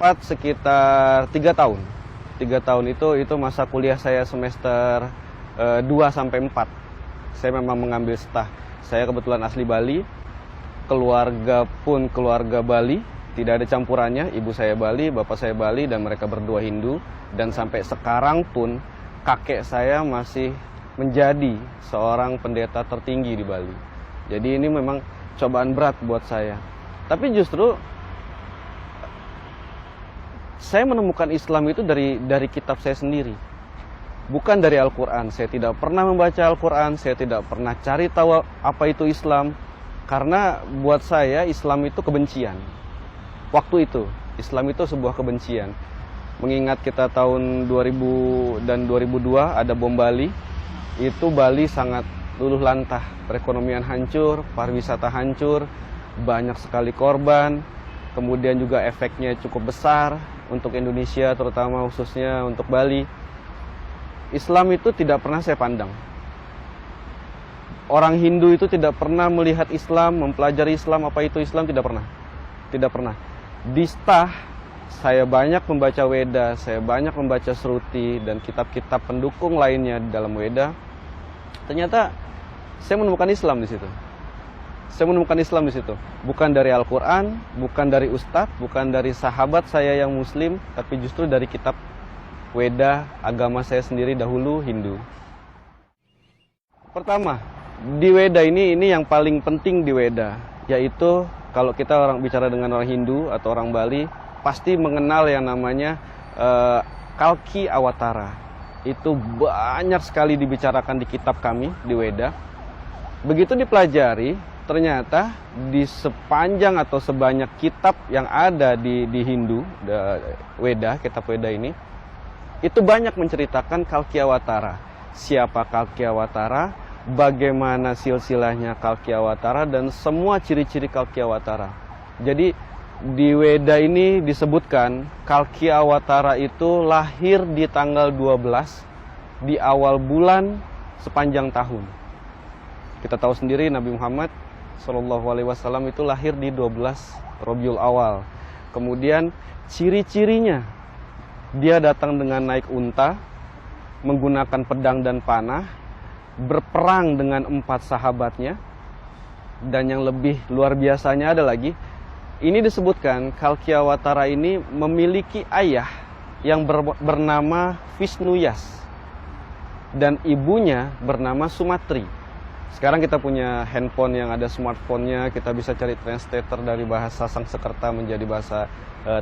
tepat sekitar 3 tahun. 3 tahun itu masa kuliah saya semester 2 sampai 4. Saya memang mengambil stah. Saya kebetulan asli Bali, keluarga pun keluarga Bali, tidak ada campurannya. Ibu saya Bali, bapak saya Bali, dan mereka berdua Hindu. Dan sampai sekarang pun kakek saya masih menjadi seorang pendeta tertinggi di Bali. Jadi ini memang cobaan berat buat saya. Tapi justru saya menemukan Islam itu dari kitab saya sendiri. Bukan dari Al-Quran. Saya tidak pernah membaca Al-Quran, saya tidak pernah cari tahu apa itu Islam. Karena buat saya Islam itu kebencian. Waktu itu, Islam itu sebuah kebencian. Mengingat kita tahun 2000 dan 2002 ada bom Bali, itu Bali sangat luluh lantah. Perekonomian hancur, pariwisata hancur, banyak sekali korban. Kemudian juga efeknya cukup besar untuk Indonesia, terutama khususnya untuk Bali. Islam itu tidak pernah saya pandang. Orang Hindu itu tidak pernah melihat Islam, mempelajari Islam, apa itu Islam, tidak pernah. Tidak pernah. Di stah, saya banyak membaca Weda, saya banyak membaca Sruti, dan kitab-kitab pendukung lainnya di dalam Weda. Ternyata saya menemukan Islam di situ. Saya menemukan Islam di situ. Bukan dari Al-Quran, bukan dari Ustadz, bukan dari sahabat saya yang Muslim, tapi justru dari kitab Weda, agama saya sendiri dahulu Hindu. Pertama, di Weda ini yang paling penting di Weda, yaitu kalau kita bicara dengan orang Hindu atau orang Bali, pasti mengenal yang namanya Kalki Awatara. Itu banyak sekali dibicarakan di kitab kami, di Weda. Begitu dipelajari, ternyata di sepanjang atau sebanyak kitab yang ada di Hindu, Weda, kitab Weda ini, itu banyak menceritakan Kalki Awatara. Siapa Kalki Awatara, bagaimana silsilahnya Kalki Awatara, dan semua ciri-ciri Kalki Awatara. Jadi di Weda ini disebutkan Kalki Awatara itu lahir di tanggal 12 di awal bulan sepanjang tahun. Kita tahu sendiri Nabi Muhammad SAW itu lahir di 12 Rabiul Awal. Kemudian ciri-cirinya, dia datang dengan naik unta, menggunakan pedang dan panah, berperang dengan 4 sahabatnya, dan yang lebih luar biasanya ada lagi, ini disebutkan Kalki Awatara ini memiliki ayah yang bernama Visnuyas, dan ibunya bernama Sumatri. Sekarang kita punya handphone yang ada smartphone-nya, kita bisa cari translator dari bahasa Sangsekerta menjadi bahasa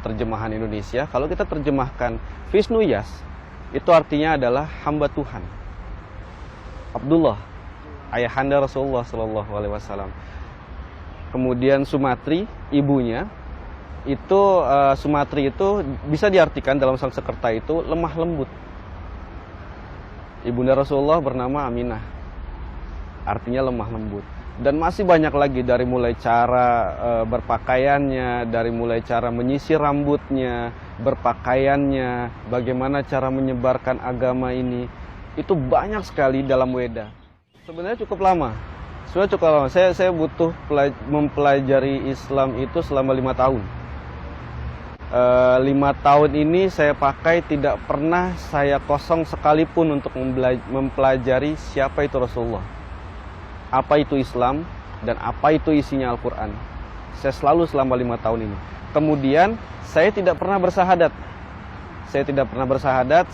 terjemahan Indonesia. Kalau kita terjemahkan Visnuyas, itu artinya adalah hamba Tuhan. Abdullah, ayahanda Rasulullah SAW. Kemudian Sumatri, ibunya, itu Sumatri itu bisa diartikan dalam Sangsekerta itu lemah lembut. Ibunda Rasulullah bernama Aminah, artinya lemah lembut. Dan masih banyak lagi, dari mulai cara berpakaiannya, dari mulai cara menyisir rambutnya, berpakaiannya, bagaimana cara menyebarkan agama ini, itu banyak sekali dalam Weda. Sebenarnya cukup lama. Saya butuh mempelajari Islam itu selama 5 tahun. 5 tahun ini saya pakai, tidak pernah saya kosong sekalipun untuk mempelajari siapa itu Rasulullah, apa itu Islam, dan apa itu isinya Al-Quran. Saya selalu selama 5 tahun ini. Kemudian saya tidak pernah bersahadat.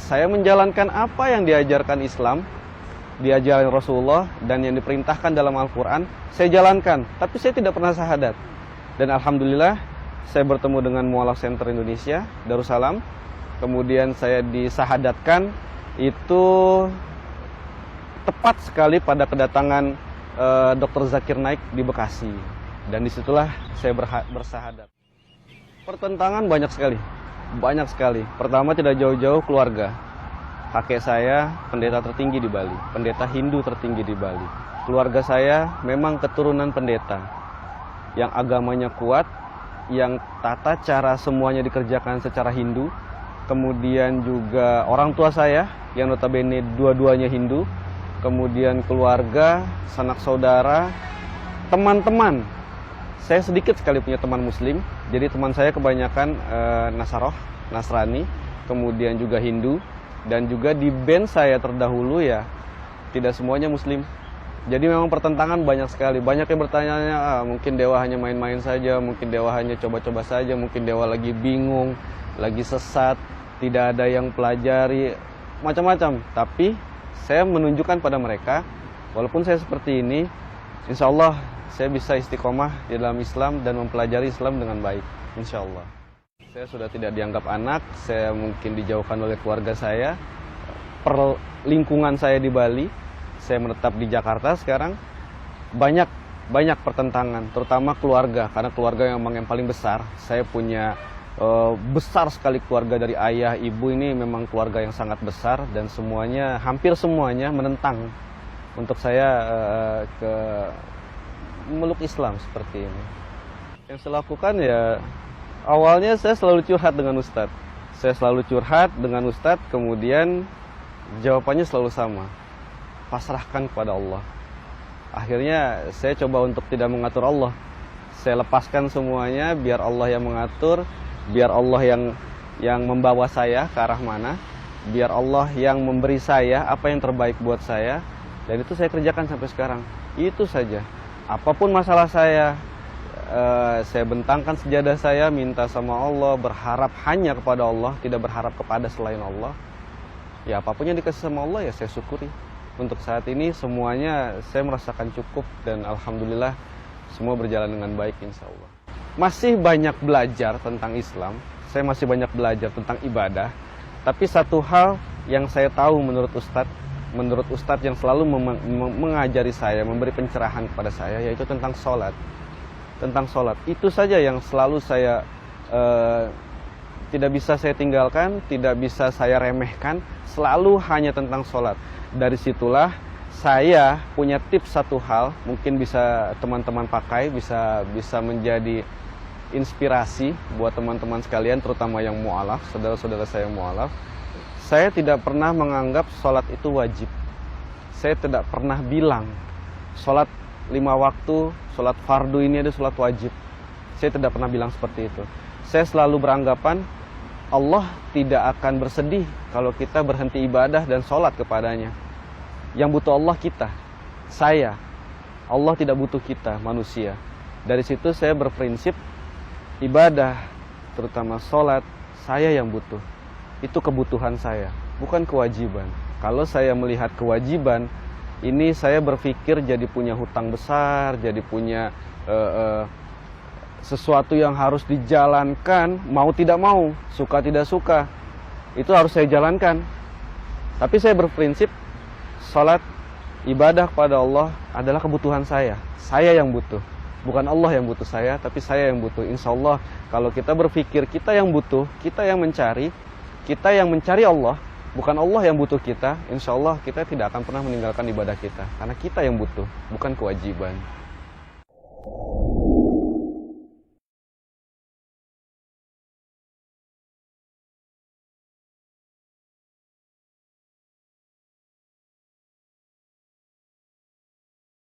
Saya menjalankan apa yang diajarkan Islam, diajarkan Rasulullah, dan yang diperintahkan dalam Al-Quran, saya jalankan. Tapi saya tidak pernah sahadat. Dan Alhamdulillah, saya bertemu dengan Mualaf Center Indonesia, Darussalam. Kemudian saya disahadatkan, itu tepat sekali pada kedatangan Dr. Zakir Naik di Bekasi, dan disitulah saya bersahadat. Pertentangan banyak sekali. Pertama, tidak jauh-jauh keluarga. Kakek saya pendeta tertinggi di Bali, pendeta Hindu tertinggi di Bali. Keluarga saya memang keturunan pendeta yang agamanya kuat, yang tata cara semuanya dikerjakan secara Hindu. Kemudian juga orang tua saya yang notabene dua-duanya Hindu. Kemudian keluarga, sanak saudara, teman-teman Saya sedikit sekali punya teman muslim, jadi teman saya kebanyakan Nasrani, kemudian juga Hindu, dan juga di band saya terdahulu ya tidak semuanya muslim. Jadi memang pertentangan banyak sekali. Banyak yang bertanya, mungkin Dewa hanya main-main saja, mungkin Dewa hanya coba-coba saja, mungkin Dewa lagi bingung, lagi sesat, tidak ada yang pelajari, macam-macam. Tapi saya menunjukkan pada mereka, walaupun saya seperti ini, insya Allah saya bisa istiqomah di dalam Islam dan mempelajari Islam dengan baik, insya Allah. Saya sudah tidak dianggap anak, saya mungkin dijauhkan oleh keluarga saya, per lingkungan saya di Bali, saya menetap di Jakarta sekarang. Banyak pertentangan, terutama keluarga, karena keluarga yang paling besar. Saya punya besar sekali keluarga, dari ayah, ibu, ini memang keluarga yang sangat besar, dan semuanya, hampir semuanya menentang untuk saya ke meluk Islam seperti ini. Yang saya lakukan ya, awalnya saya selalu curhat dengan Ustadz. Saya selalu curhat dengan Ustadz, kemudian jawabannya selalu sama, pasrahkan kepada Allah. Akhirnya saya coba untuk tidak mengatur Allah. Saya lepaskan semuanya, biar Allah yang mengatur, biar Allah yang membawa saya ke arah mana, biar Allah yang memberi saya apa yang terbaik buat saya. Dan itu saya kerjakan sampai sekarang. Itu saja. Apapun masalah saya bentangkan sejadah saya, minta sama Allah, berharap hanya kepada Allah, tidak berharap kepada selain Allah. Ya apapun yang dikasih sama Allah ya saya syukuri. Untuk saat ini semuanya saya merasakan cukup, dan alhamdulillah semua berjalan dengan baik insya Allah. Masih banyak belajar tentang Islam, saya masih banyak belajar tentang ibadah. Tapi satu hal yang saya tahu menurut Ustadz yang selalu mengajari saya, memberi pencerahan kepada saya, yaitu tentang sholat. Tentang sholat, itu saja yang selalu saya tidak bisa saya tinggalkan, tidak bisa saya remehkan, selalu hanya tentang sholat. Dari situlah saya punya tips satu hal, mungkin bisa teman-teman pakai, bisa menjadi inspirasi buat teman-teman sekalian, terutama yang mu'alaf, saudara-saudara saya yang mu'alaf. Saya tidak pernah menganggap sholat itu wajib. Saya tidak pernah bilang sholat 5 waktu, sholat fardu ini ada sholat wajib. Saya tidak pernah bilang seperti itu. Saya selalu beranggapan Allah tidak akan bersedih kalau kita berhenti ibadah dan sholat kepadanya. Yang butuh Allah kita, saya. Allah tidak butuh kita, manusia. Dari situ saya berprinsip, ibadah, terutama sholat, saya yang butuh. Itu kebutuhan saya, bukan kewajiban. Kalau saya melihat kewajiban, ini saya berpikir jadi punya hutang besar, jadi punya sesuatu yang harus dijalankan, mau tidak mau, suka tidak suka, itu harus saya jalankan. Tapi saya berprinsip, sholat, ibadah kepada Allah adalah kebutuhan saya yang butuh. Bukan Allah yang butuh saya, tapi saya yang butuh. Insya Allah, kalau kita berpikir kita yang butuh, kita yang mencari Allah, bukan Allah yang butuh kita, insya Allah kita tidak akan pernah meninggalkan ibadah kita. Karena kita yang butuh, bukan kewajiban.